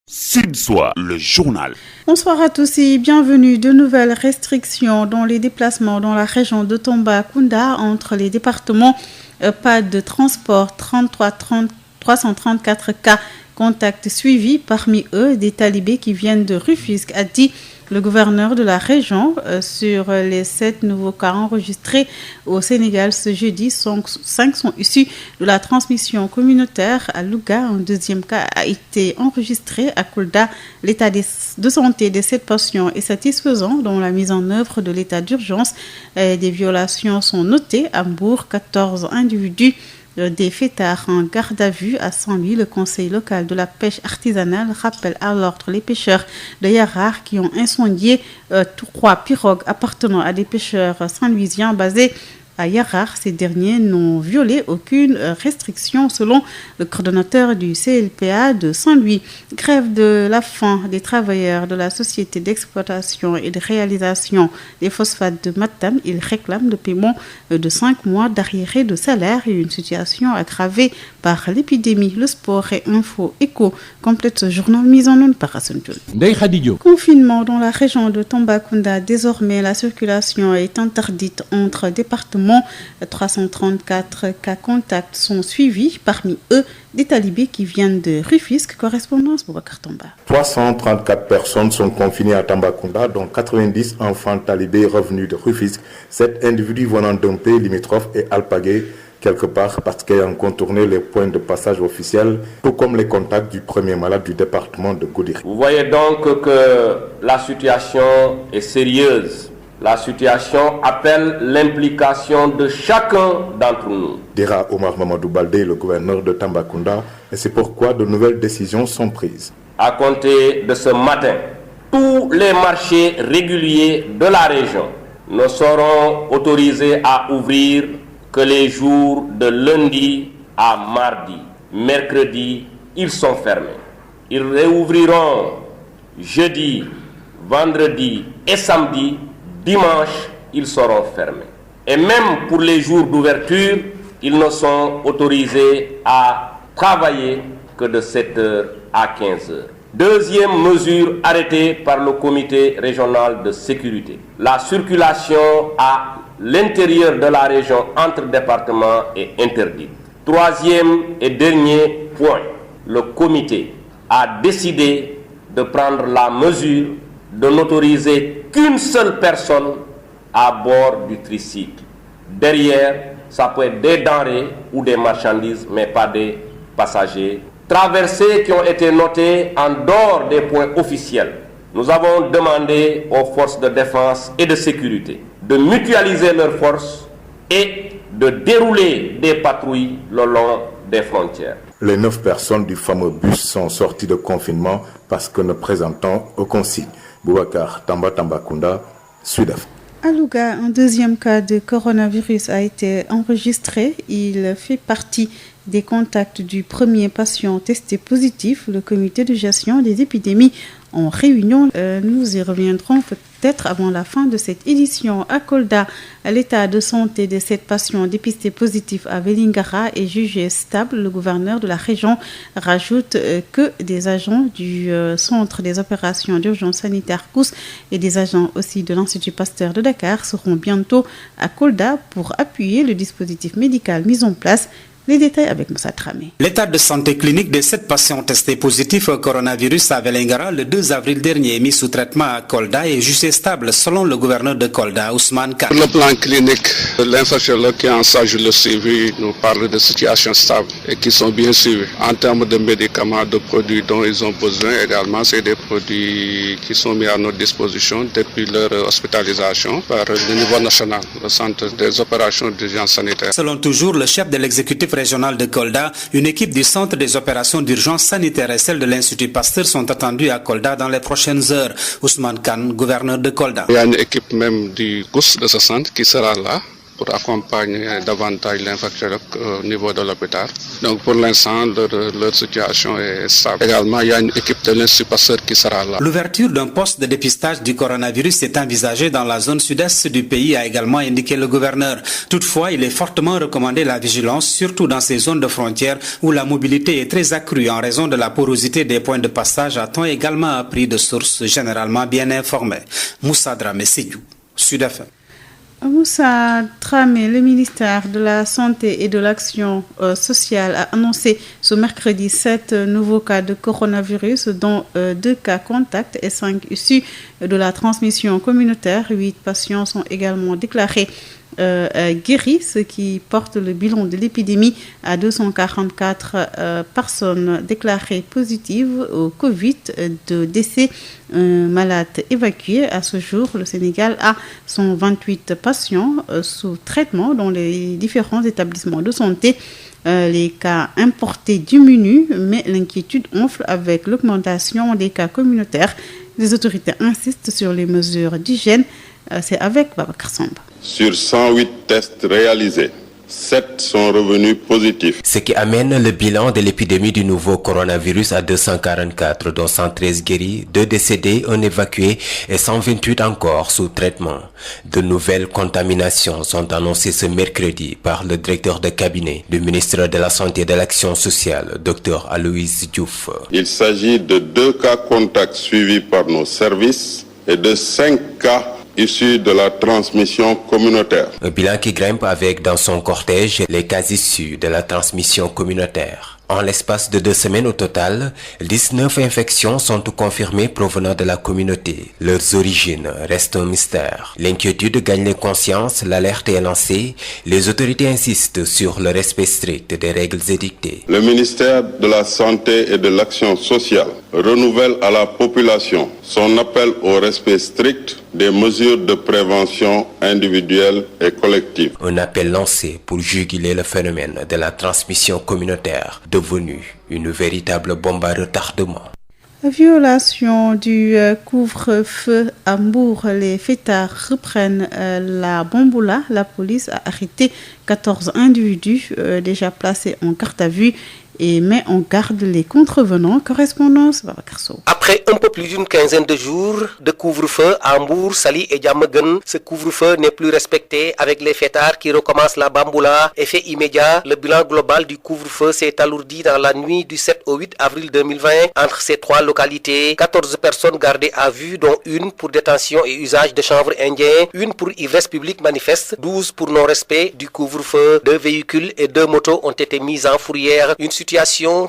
Sud-Soir, le journal. Bonsoir à tous et bienvenue. De nouvelles restrictions dans les déplacements dans la région de Tambacounda entre les départements. Pas de transport, 334 cas contacts suivis, parmi eux des talibés qui viennent de Rufisque, a dit le gouverneur de la région. Sur les 7 nouveaux cas enregistrés au Sénégal ce jeudi, 5 sont issus de la transmission communautaire à Louga. Un deuxième cas a été enregistré à Kolda. L'état de santé de 7 patients est satisfaisant dans la mise en œuvre de l'état d'urgence. Des violations sont notées à Mbour, 14 individus. Des fêtards en garde à vue à Saint-Louis. Le conseil local de la pêche artisanale rappelle à l'ordre les pêcheurs de Yarar qui ont incendié 3 pirogues appartenant à des pêcheurs saint-louisiens basés à Yarar. Ces derniers n'ont violé aucune restriction selon le coordonnateur du CLPA de Saint-Louis. Grève de la faim des travailleurs de la société d'exploitation et de réalisation des phosphates de Matam. Ils réclament le paiement de 5 mois d'arriérés de salaire et une situation aggravée par l'épidémie. Le sport et info éco complète ce journal mis en onde par Hassan Diouf. Confinement dans la région de Tambacounda. Désormais, la circulation est interdite entre départements. 334 cas contacts sont suivis, parmi eux des talibés qui viennent de Rufisque. Correspondance Boubacar Tamba. 334 personnes sont confinées à Tambacounda, dont 90 enfants talibés revenus de Rufisque, 7 individus venant d'un pays limitrophe et alpagués quelque part parce qu'ayant contourné les points de passage officiels, tout comme les contacts du premier malade du département de Goudiri. Vous voyez donc que la situation est sérieuse. La situation appelle l'implication de chacun d'entre nous. Dira Omar Mamadou Baldé, le gouverneur de Tambacounda, et c'est pourquoi de nouvelles décisions sont prises. À compter de ce matin, tous les marchés réguliers de la région ne seront autorisés à ouvrir que les jours de lundi à mardi. Mercredi, ils sont fermés. Ils réouvriront jeudi, vendredi et samedi. Dimanche, ils seront fermés. Et même pour les jours d'ouverture, ils ne sont autorisés à travailler que de 7h à 15h. Deuxième mesure arrêtée par le comité régional de sécurité. La circulation à l'intérieur de la région entre départements est interdite. Troisième et dernier point. Le comité a décidé de prendre la mesure de n'autoriser qu'une seule personne à bord du tricycle. Derrière, ça peut être des denrées ou des marchandises, mais pas des passagers. Traversées qui ont été notées en dehors des points officiels. Nous avons demandé aux forces de défense et de sécurité de mutualiser leurs forces et de dérouler des patrouilles le long des frontières. Les 9 personnes du fameux bus sont sorties de confinement parce que ne présentant aucun signe. Boubacar Tambacounda, Sud-Afrique. À Louga, un deuxième cas de coronavirus a été enregistré. Il fait partie des contacts du premier patient testé positif. Le comité de gestion des épidémies en réunion. Nous y reviendrons peut-être avant la fin de cette édition. À Kolda, l'état de santé de 7 patients dépistés positifs à Vélingara est jugé stable. Le gouverneur de la région rajoute que des agents du Centre des opérations d'urgence sanitaire COUS et des agents aussi de l'Institut Pasteur de Dakar seront bientôt à Kolda pour appuyer le dispositif médical mis en place. Les détails avec Moussa Tramé. L'état de santé clinique de 7 patients testés positifs au coronavirus à Vélingara le 2 avril dernier mis sous traitement à Kolda est jugé stable selon le gouverneur de Kolda, Ousmane Khan. Sur le plan clinique, l'infectiologue qui est en charge de le suivi nous parle de situation stable et qui sont bien suivis. En termes de médicaments, de produits dont ils ont besoin également, c'est des produits qui sont mis à notre disposition depuis leur hospitalisation par le niveau national, le Centre des opérations d'urgence sanitaire. Selon toujours le chef de l'exécutif régional de Kolda, une équipe du Centre des opérations d'urgence sanitaire et celle de l'Institut Pasteur sont attendues à Kolda dans les prochaines heures. Ousmane Khan, gouverneur de Kolda. Il y a une équipe même du COUS de ce centre qui sera là pour pour accompagner davantage l'infectiologue au niveau de l'hôpital. Donc pour l'instant, leur situation est stable. Également, il y a une équipe de l'Institut Pasteur qui sera là. L'ouverture d'un poste de dépistage du coronavirus est envisagée dans la zone sud-est du pays, a également indiqué le gouverneur. Toutefois, il est fortement recommandé la vigilance, surtout dans ces zones de frontières où la mobilité est très accrue en raison de la porosité des points de passage, a-t-on également appris de sources généralement bien informées. Moussa Dramé, Sédhiou, Sud FM. Moussa Dramé, le ministère de la Santé et de l'Action sociale a annoncé ce mercredi 7 nouveaux cas de coronavirus, dont 2 cas contacts et 5 issus de la transmission communautaire. 8 patients sont également déclarés guéris, ce qui porte le bilan de l'épidémie à 244 personnes déclarées positives au Covid, de décès malades évacués. À ce jour, le Sénégal a 128 patients sous traitement dans les différents établissements de santé. Les cas importés diminuent, mais l'inquiétude enfle avec l'augmentation des cas communautaires. Les autorités insistent sur les mesures d'hygiène. C'est avec Babacar Samba. Sur 108 tests réalisés, 7 sont revenus positifs. Ce qui amène le bilan de l'épidémie du nouveau coronavirus à 244, dont 113 guéris, 2 décédés, 1 évacué et 128 encore sous traitement. De nouvelles contaminations sont annoncées ce mercredi par le directeur de cabinet du ministre de la Santé et de l'Action sociale, Dr Aloïse Diouf. Il s'agit de 2 cas contacts suivis par nos services et de 5 cas issus de la transmission communautaire. Un bilan qui grimpe avec dans son cortège les cas issus de la transmission communautaire. En l'espace de 2 semaines au total, 19 infections sont confirmées provenant de la communauté. Leurs origines restent un mystère. L'inquiétude gagne les consciences, l'alerte est lancée. Les autorités insistent sur le respect strict des règles édictées. Le ministère de la Santé et de l'Action sociale renouvelle à la population son appel au respect strict des mesures de prévention individuelle et collective. Un appel lancé pour juguler le phénomène de la transmission communautaire, devenu une véritable bombe à retardement. Violation du couvre-feu à Mbour, les fêtards reprennent la bamboula. La police a arrêté 14 individus déjà placés en garde à vue et met en garde les contrevenants. Correspondance Babacar Sow. Après un peu plus d'une quinzaine de jours de couvre-feu à Mbour, Saly et Diamaguène, ce couvre-feu n'est plus respecté avec les fêtards qui recommencent la bamboula. Effet immédiat, le bilan global du couvre-feu s'est alourdi dans la nuit du 7 au 8 avril 2020 entre ces 3 localités. 14 personnes gardées à vue, dont 1 pour détention et usage de chanvre indien, 1 pour ivresse publique manifeste, 12 pour non-respect du couvre-feu. 2 véhicules et 2 motos ont été mis en fourrière. Une situation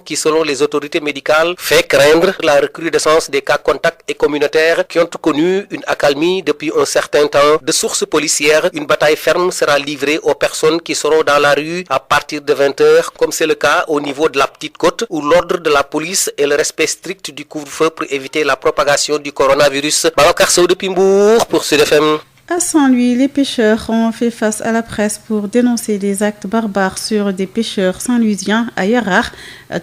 qui, selon les autorités médicales, fait craindre la recrudescence des cas contacts et communautaires qui ont connu une accalmie depuis un certain temps. De sources policières, une bataille ferme sera livrée aux personnes qui seront dans la rue à partir de 20h, comme c'est le cas au niveau de la Petite Côte, où l'ordre de la police est le respect strict du couvre-feu pour éviter la propagation du coronavirus. Babacar Sow depuis Mbour pour Sud FM. À Saint-Louis, les pêcheurs ont fait face à la presse pour dénoncer des actes barbares sur des pêcheurs saint-louisiens à Yarar.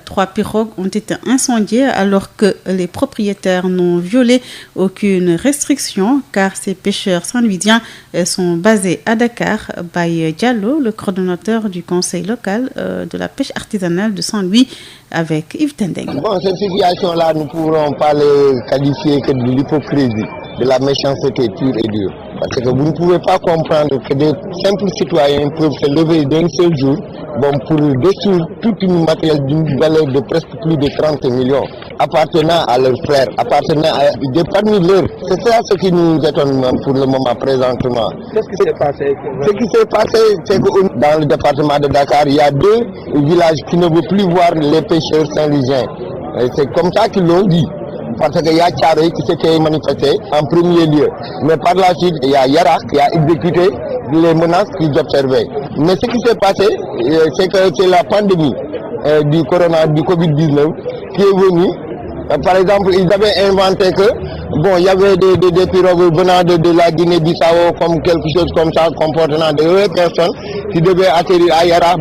3 pirogues ont été incendiées alors que les propriétaires n'ont violé aucune restriction car ces pêcheurs saint-louisiens sont basés à Dakar. Baye Diallo, le coordonnateur du conseil local de la pêche artisanale de Saint-Louis, avec Yves Tendeng. Bon, cette situation-là, nous ne pourrons pas le qualifier que de l'hypocrisie, de la méchanceté pure et dure. Parce que vous ne pouvez pas comprendre que des simples citoyens peuvent se lever d'un seul jour pour détruire tout une matériel d'une valeur de presque plus de 30 millions, appartenant à leurs frères, appartenant à des parmi leurs. C'est ça ce qui nous étonne pour le moment présentement. Qu'est-ce qui s'est passé? Ce qui s'est passé, c'est que dans le département de Dakar, il y a 2 villages qui ne veulent plus voir les pêcheurs saint-louisiens. C'est comme ça qu'ils l'ont dit. Parce qu'il y a Tcharoy qui s'était manifesté en premier lieu. Mais par la suite, il y a Yarak qui a exécuté les menaces qu'ils observaient. Mais ce qui s'est passé, c'est que c'est la pandémie du Covid-19 qui est venue. Par exemple, ils avaient inventé que, il y avait des pirogues venant de la Guinée-Bissau, comme quelque chose comme ça, comportant de personnes qui devaient atterrir à Yarak.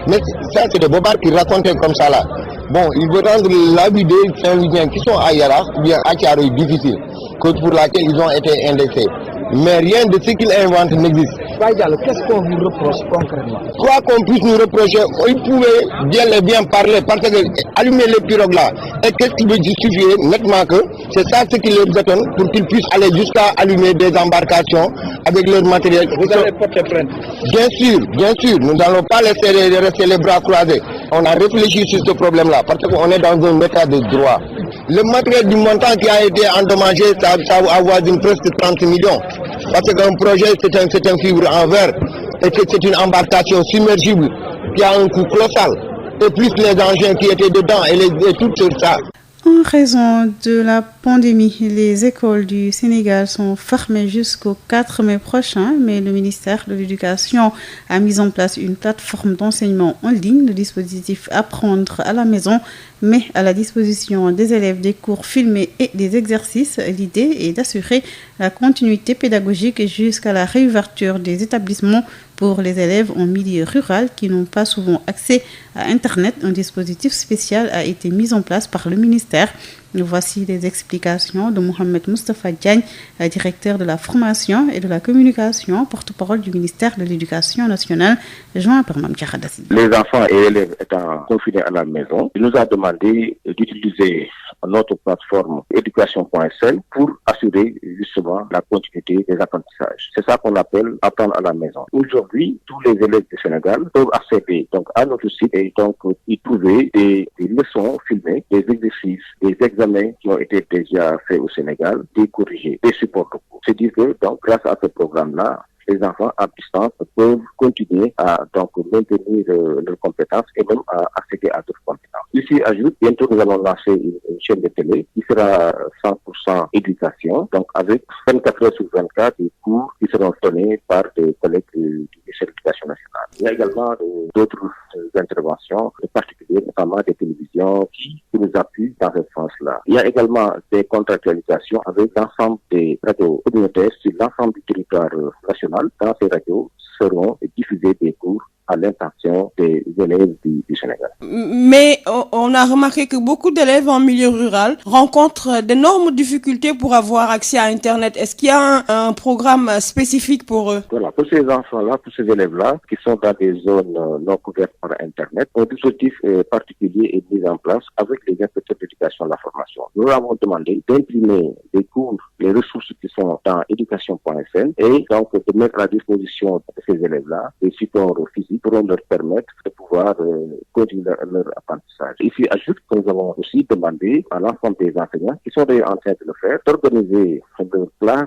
Mais ça, c'est des bobards qui racontaient comme ça là. Il veut rendre la vie des Saint-Louisiens qui sont à Yarak, bien à Tcharoy, difficile, cause pour laquelle ils ont été indexés. Mais rien de ce qu'ils inventent n'existe. Qu'est-ce qu'on vous reproche concrètement? Quoi qu'on puisse nous reprocher, ils pouvaient bien parler parce que allumer les pirogues là, et qu'est-ce qui veut justifier nettement que c'est ça ce qui leur bétonne pour qu'ils puissent aller jusqu'à allumer des embarcations avec leur matériel. Vous allez porter plainte? Bien sûr, nous n'allons pas laisser rester les bras croisés. On a réfléchi sur ce problème-là parce qu'on est dans un état de droit. Le matériel du montant qui a été endommagé, ça avoisine presque 30 millions. Parce qu'un projet, c'est un fibre en verre et que c'est une embarcation submergible qui a un coût colossal. Et plus les engins qui étaient dedans et tout ça. En raison de la pandémie, les écoles du Sénégal sont fermées jusqu'au 4 mai prochain, mais le ministère de l'Éducation a mis en place une plateforme d'enseignement en ligne. Le dispositif Apprendre à la maison met à la disposition des élèves des cours filmés et des exercices. L'idée est d'assurer la continuité pédagogique jusqu'à la réouverture des établissements pour les élèves en milieu rural qui n'ont pas souvent accès à Internet. Un dispositif spécial a été mis en place par le ministère. Voici les explications de Mohamed Moustapha Diagne, directeur de la formation et de la communication, porte-parole du ministère de l'Éducation nationale, joint par Mme Tcharadassi. Les enfants et élèves étant confinés à la maison, il nous a demandé d'utiliser notre plateforme éducation.sn pour assurer justement la continuité des apprentissages. C'est ça qu'on appelle apprendre à la maison. Aujourd'hui, tous les élèves du Sénégal peuvent accéder donc à notre site et donc y trouver des leçons filmées, des exercices, des examens qui ont été déjà faits au Sénégal, des corrigés, des supports locaux. C'est dire que donc grâce à ce programme-là, les enfants à distance peuvent continuer à donc maintenir leurs compétences et même à accéder à d'autres compétences. Ici, ajoute, bientôt nous allons lancer une chaîne de télé qui sera 100% éducation, donc avec 24 heures sur 24 des cours qui seront donnés par des collègues du ministère de l'Éducation nationale. Il y a également d'autres interventions, en particulier notamment des télévisions qui nous appuient dans ce sens-là. Il y a également des contractualisations avec l'ensemble des radios communautaires sur l'ensemble du territoire national. Dans ces radios seront diffusés des cours à l'intention des élèves du Sénégal. Mais on a remarqué que beaucoup d'élèves en milieu rural rencontrent d'énormes difficultés pour avoir accès à Internet. Est-ce qu'il y a un programme spécifique pour eux? Voilà, pour ces enfants-là, pour ces élèves-là, qui sont dans des zones non couvertes par Internet, un dispositif particulier est mis en place avec les inspecteurs d'éducation et de la formation. Nous leur avons demandé d'imprimer des cours, les ressources qui sont dans éducation.sn et donc de mettre à la disposition de ces élèves-là des supports physiques pourront leur permettre de pouvoir continuer leur apprentissage. Ici, ajoute que nous avons aussi demandé à l'ensemble des enseignants qui sont en train de le faire, d'organiser leur classe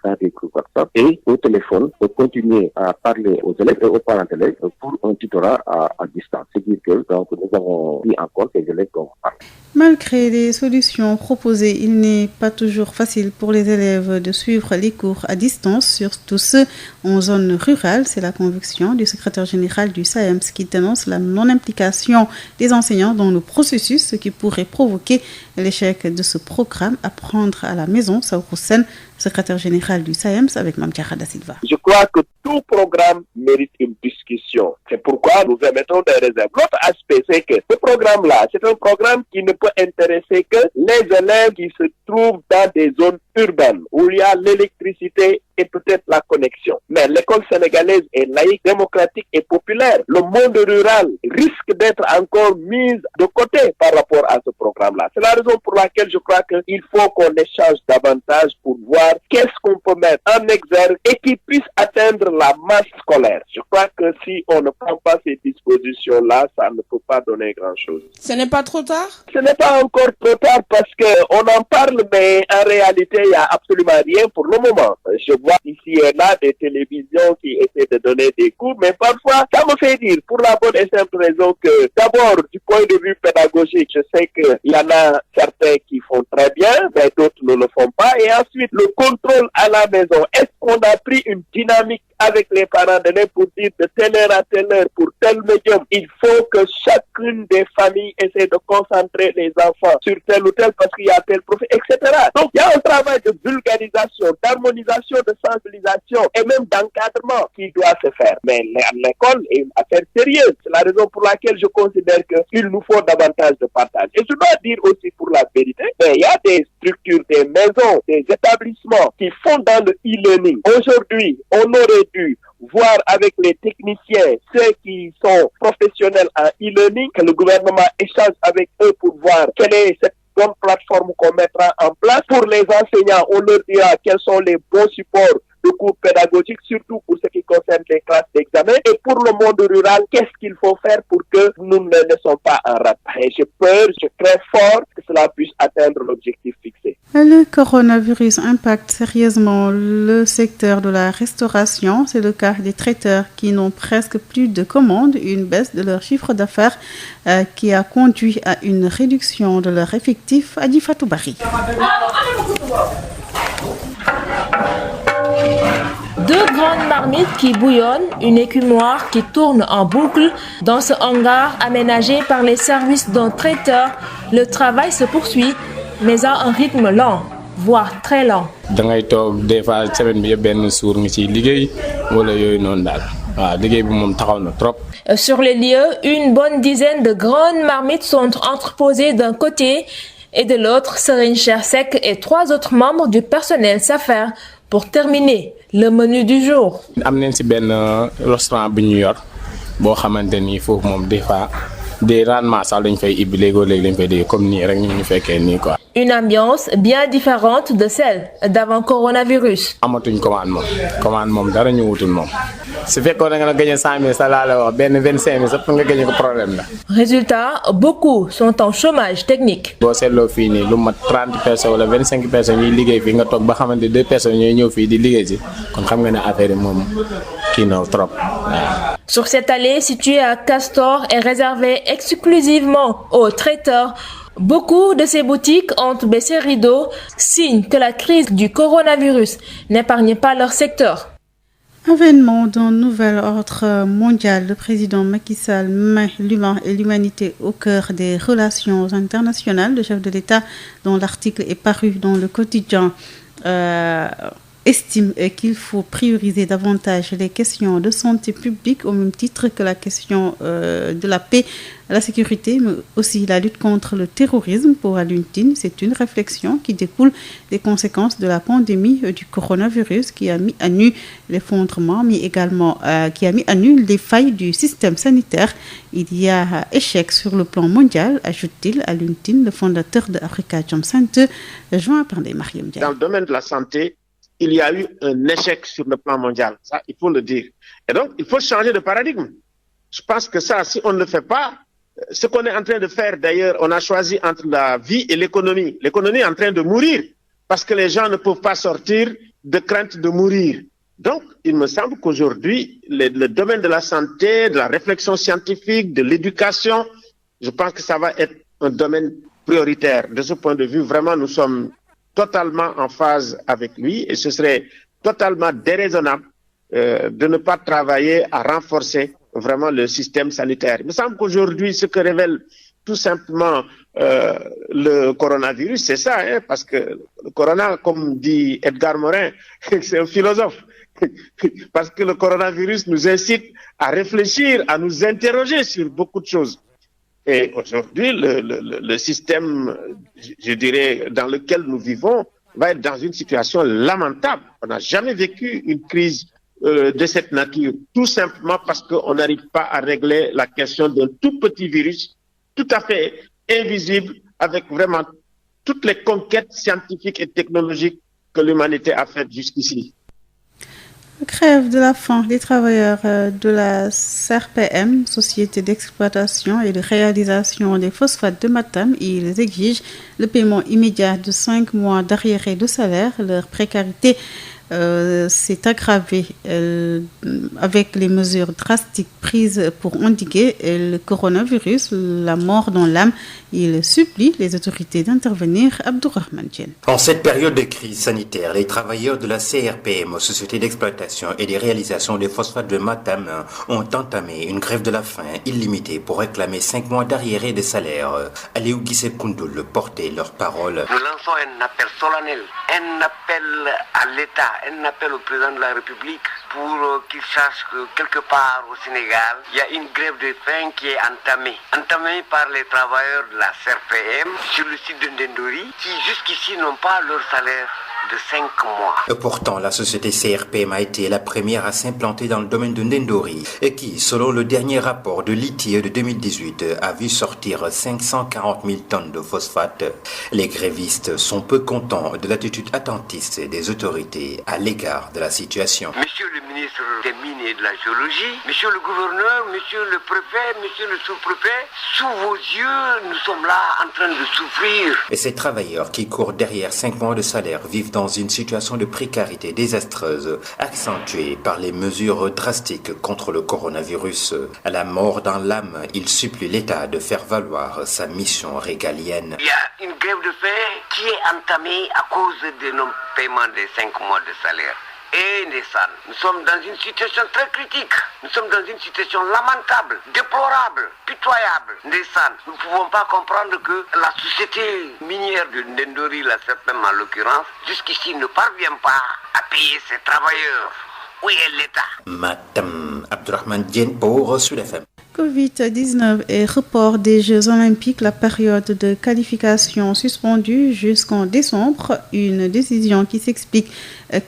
dans des groupes WhatsApp et au téléphone de continuer à parler aux élèves et aux parents d'élèves pour un tutorat à distance. C'est-à-dire que donc, nous avons pris en compte les élèves dont on parle. Malgré les solutions proposées, il n'est pas toujours facile pour les élèves de suivre les cours à distance, surtout ceux en zone rurale. C'est la conviction du secrétaire général du SAEMS qui dénonce la non-implication des enseignants dans le processus, ce qui pourrait provoquer l'échec de ce programme Apprendre à la maison. Saourou Sène, secrétaire général du SAEMS, avec Mme Tiara da Silva. Je crois que tout programme mérite une discussion. C'est pourquoi nous émettons des réserves. L'autre aspect, c'est que ce programme-là, c'est un programme qui ne peut intéresser que les élèves qui se trouvent dans des zones urbaines où il y a l'électricité et peut-être la connexion. Mais l'école sénégalaise est laïque, démocratique et populaire. Le monde rural risque d'être encore mis de côté par rapport à ce programme-là. C'est la raison pour laquelle je crois qu'il faut qu'on échange davantage pour voir qu'est-ce qu'on peut mettre en exergue et qui puisse atteindre la masse scolaire. Je crois que si on ne prend pas ces dispositions-là, ça ne peut pas donner grand-chose. Ce n'est pas trop tard? Ce n'est pas encore trop tard parce qu'on en parle, mais en réalité, il n'y a absolument rien pour le moment. Je vois ici et là des télévisions qui essaient de donner des cours, mais parfois, ça me fait dire, pour la bonne et simple raison que, d'abord, du point de vue pédagogique, je sais qu'il y en a certains qui font très bien, mais d'autres ne le font pas. Et ensuite, le contrôle à la maison. Est-ce qu'on a pris une dynamique avec les parents d'élèves pour dire de telle heure à telle heure pour tel médium? Il faut que chacune des familles essaie de concentrer les enfants sur tel ou tel parce qu'il y a tel profil, etc. Donc, il y a un travail de vulgarisation, d'harmonisation, de sensibilisation et même d'encadrement qui doit se faire. Mais l'école est une affaire sérieuse. C'est la raison pour laquelle je considère qu'il nous faut davantage de partage. Et je dois dire aussi pour la vérité, mais il y a des structures, des maisons, des établissements qui font dans le e-learning. Aujourd'hui, on aurait dû voir avec les techniciens, ceux qui sont professionnels en e-learning, que le gouvernement échange avec eux pour voir quelle est cette bonne plateforme qu'on mettra en place. Pour les enseignants, on leur dira quels sont les bons supports de cours pédagogiques, surtout pour ce qui concerne les classes d'examen. Et pour le monde rural, qu'est-ce qu'il faut faire pour que nous ne laissons pas en rade? Et je crains fort que cela puisse atteindre l'objectif fixé. Le coronavirus impacte sérieusement le secteur de la restauration. C'est le cas des traiteurs qui n'ont presque plus de commandes, une baisse de leur chiffre d'affaires qui a conduit à une réduction de leur effectif. Adi Fatou Bari. Deux grandes marmites qui bouillonnent, une écumoire qui tourne en boucle. Dans ce hangar aménagé par les services d'un traiteur, le travail se poursuit, mais à un rythme lent, voire très lent. Sur les lieux, une bonne dizaine de grandes marmites sont entreposées d'un côté et de l'autre, Serine Chersek et 3 autres membres du personnel s'affairent pour terminer le menu du jour. Une ambiance bien différente de celle d'avant coronavirus. Résultat, beaucoup sont en chômage technique. Sur cette allée située à Castor et réservée exclusivement aux traiteurs, beaucoup de ces boutiques ont baissé rideau, signe que la crise du coronavirus n'épargne pas leur secteur. Avènement d'un nouvel ordre mondial, le président Macky Sall met l'humain et l'humanité au cœur des relations internationales. Le chef de l'État, dont l'article est paru dans le quotidien, estime qu'il faut prioriser davantage les questions de santé publique au même titre que la question de la paix, la sécurité, mais aussi la lutte contre le terrorisme. Pour Alioune Tine, c'est une réflexion qui découle des conséquences de la pandémie du coronavirus qui a mis à nu l'effondrement, mais également qui a mis à nu les failles du système sanitaire. Il y a échec sur le plan mondial, ajoute-t-il. Alioune Tine, le fondateur de Africa Jom Center, joint par des Mariam Diaye. Dans le domaine de la santé, il y a eu un échec sur le plan mondial, ça il faut le dire. Et donc il faut changer de paradigme. Je pense que ça, si on ne le fait pas, ce qu'on est en train de faire d'ailleurs, on a choisi entre la vie et l'économie. L'économie est en train de mourir parce que les gens ne peuvent pas sortir de crainte de mourir. Donc il me semble qu'aujourd'hui, le domaine de la santé, de la réflexion scientifique, de l'éducation, je pense que ça va être un domaine prioritaire. De ce point de vue, vraiment, nous sommes totalement en phase avec lui et ce serait totalement déraisonnable de ne pas travailler à renforcer vraiment le système sanitaire. Il me semble qu'aujourd'hui, ce que révèle tout simplement le coronavirus, c'est ça, hein, parce que le corona, comme dit Edgar Morin, c'est un philosophe, parce que le coronavirus nous incite à réfléchir, à nous interroger sur beaucoup de choses. Et aujourd'hui, le système, je dirais, dans lequel nous vivons, va être dans une situation lamentable. On n'a jamais vécu une crise de cette nature, tout simplement parce qu'on n'arrive pas à régler la question d'un tout petit virus, tout à fait invisible, avec vraiment toutes les conquêtes scientifiques et technologiques que l'humanité a faites jusqu'ici. Grève de la faim des travailleurs de la CRPM, Société d'exploitation et de réalisation des phosphates de Matam. Ils exigent le paiement immédiat de 5 mois d'arriérés de salaire. Leur précarité s'est aggravée avec les mesures drastiques prises pour endiguer le coronavirus, la mort dans l'âme. Il supplie les autorités d'intervenir. Abdourahmane Diène. En cette période de crise sanitaire, les travailleurs de la CRPM, Société d'exploitation et de réalisation des phosphates de Matam, ont entamé une grève de la faim illimitée pour réclamer 5 mois d'arriérés de salaire. Aliou Guissé Koundoul portait leurs paroles. Nous lançons un appel solennel, un appel à l'État, un appel au président de la République pour qu'il sache que quelque part au Sénégal, il y a une grève de faim qui est entamée par les travailleurs de la CRPM sur le site de Ndendori qui jusqu'ici n'ont pas leur salaire de 5 mois. Pourtant, la société CRPM a été la première à s'implanter dans le domaine de Ndendori et qui, selon le dernier rapport de l'ITIE de 2018, a vu sortir 540 000 tonnes de phosphate. Les grévistes sont peu contents de l'attitude attentiste des autorités à l'égard de la situation. Monsieur le ministre des Mines et de la Géologie, monsieur le gouverneur, monsieur le préfet, monsieur le sous-préfet, sous vos yeux, nous sommes là en train de souffrir. Et ces travailleurs qui courent derrière 5 mois de salaire vivent dans une situation de précarité désastreuse, accentuée par les mesures drastiques contre le coronavirus. À la mort dans l'âme, ils supplient l'État de faire valoir sa mission régalienne. Il y a une grève de faim qui est entamée à cause de non-paiement des 5 mois de salaire. Et Nessan, nous sommes dans une situation très critique. Nous sommes dans une situation lamentable, déplorable, pitoyable. Nessan, nous ne pouvons pas comprendre que la société minière de Ndendori, la CRPM en l'occurrence, jusqu'ici ne parvient pas à payer ses travailleurs. Où est l'État? Madame Abdurrahman Dien pour Sud FM. Covid-19 et report des Jeux Olympiques, la période de qualification suspendue jusqu'en décembre. Une décision qui s'explique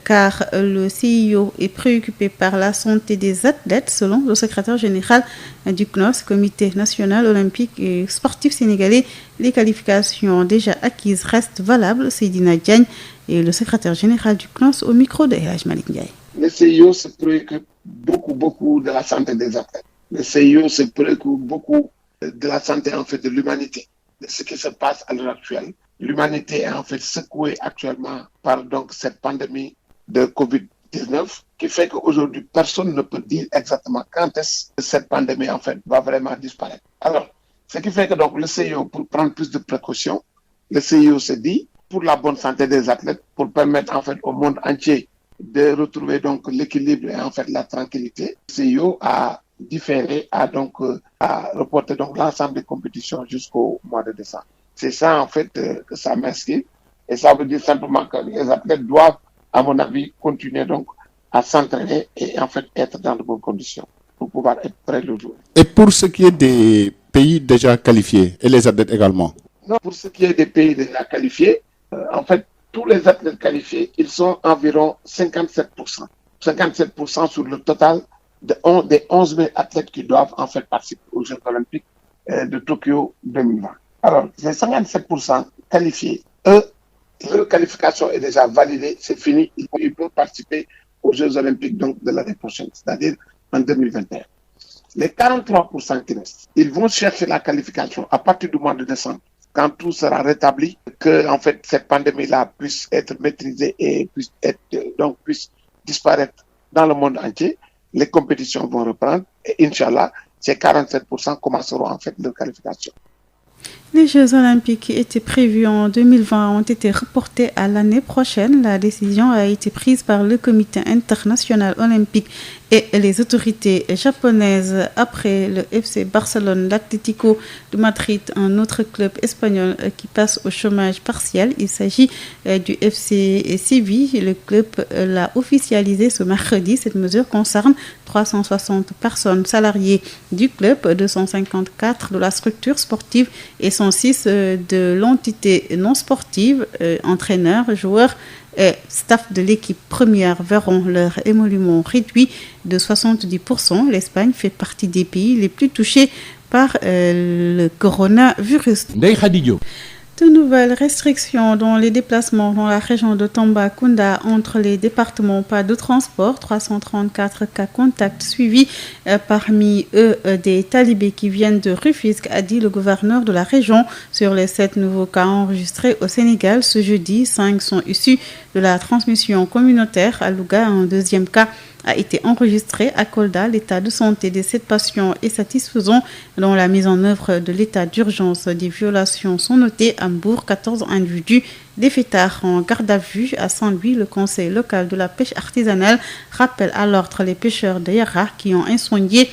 car le CIO est préoccupé par la santé des athlètes, selon le secrétaire général du CNOS, Comité national olympique et sportif sénégalais. Les qualifications déjà acquises restent valables. Seydina Diagne est le secrétaire général du CNOS au micro de El Hadj Malick Ndiaye. Le CIO se préoccupe beaucoup de la santé des athlètes. Le CIO se préoccupe beaucoup de la santé en fait de l'humanité, de ce qui se passe à l'heure actuelle. L'humanité est en fait secouée actuellement par donc cette pandémie de Covid-19 qui fait qu'aujourd'hui personne ne peut dire exactement quand est-ce que cette pandémie en fait va vraiment disparaître. Alors, ce qui fait que donc le CIO, pour prendre plus de précautions, le CIO se dit pour la bonne santé des athlètes, pour permettre en fait au monde entier de retrouver donc l'équilibre et en fait la tranquillité, le CIO a différé, a reporté donc l'ensemble des compétitions jusqu'au mois de décembre. C'est ça en fait que ça m'inscrit et ça veut dire simplement que les athlètes doivent, à mon avis, continuer donc à s'entraîner et en fait être dans de bonnes conditions pour pouvoir être prêts le jour. Et pour ce qui est des pays déjà qualifiés et les athlètes également? Non, pour ce qui est des pays déjà qualifiés, en fait, tous les athlètes qualifiés, ils sont environ 57%. 57% sur le total des 11 000 athlètes qui doivent en fait participer aux Jeux Olympiques de Tokyo 2020. Alors, ces 57% qualifiés, leur qualification est déjà validée, c'est fini, ils peuvent participer aux Jeux Olympiques donc, de l'année prochaine, c'est-à-dire en 2021. Les 43% qui restent, ils vont chercher la qualification à partir du mois de décembre, quand tout sera rétabli, que en fait cette pandémie-là puisse être maîtrisée et puisse disparaître dans le monde entier. Les compétitions vont reprendre et Inch'Allah, ces 47% commenceront en fait leur qualification. Les Jeux Olympiques qui étaient prévus en 2020 ont été reportés à l'année prochaine. La décision a été prise par le Comité international olympique et les autorités japonaises après le FC Barcelone, l'Atlético de Madrid, un autre club espagnol qui passe au chômage partiel. Il s'agit du FC Séville. Le club l'a officialisé ce mercredi. Cette mesure concerne 360 personnes salariées du club, 254 de la structure sportive et 106 de l'entité non sportive. Entraîneurs, joueurs et staff de l'équipe première verront leur émolument réduit de 70%. L'Espagne fait partie des pays les plus touchés par le coronavirus. De nouvelles restrictions dans les déplacements dans la région de Tambacounda entre les départements, pas de transport, 334 cas contacts suivis, parmi eux des talibés qui viennent de Rufisque, a dit le gouverneur de la région. Sur les 7 nouveaux cas enregistrés au Sénégal ce jeudi, 5 sont issus de la transmission communautaire. À Louga, un deuxième cas a été enregistré à Kolda. L'état de santé de 7 patients est satisfaisant. Dans la mise en œuvre de l'état d'urgence, des violations sont notées à Mbour, 14 individus, des fêtards en garde à vue. À Saint-Louis, le conseil local de la pêche artisanale rappelle à l'ordre les pêcheurs de Yara qui ont incendié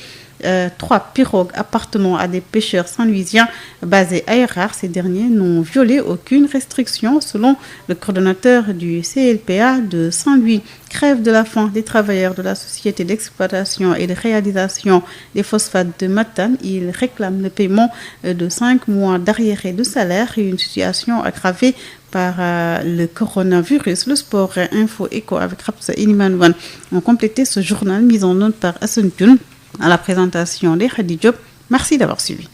3 pirogues appartenant à des pêcheurs saint-louisiens basés à Yarar. Ces derniers n'ont violé aucune restriction selon le coordonnateur du CLPA de Saint-Louis. Crève de la faim des travailleurs de la société d'exploitation et de réalisation des phosphates de Matane. Ils réclament le paiement de 5 mois d'arriérés de salaire et une situation aggravée par le coronavirus. Le sport, info, éco avec Rapsa Inimanouane ont complété ce journal mis en note par Hassan Thioune à la présentation des Khady Diop. Merci d'avoir suivi.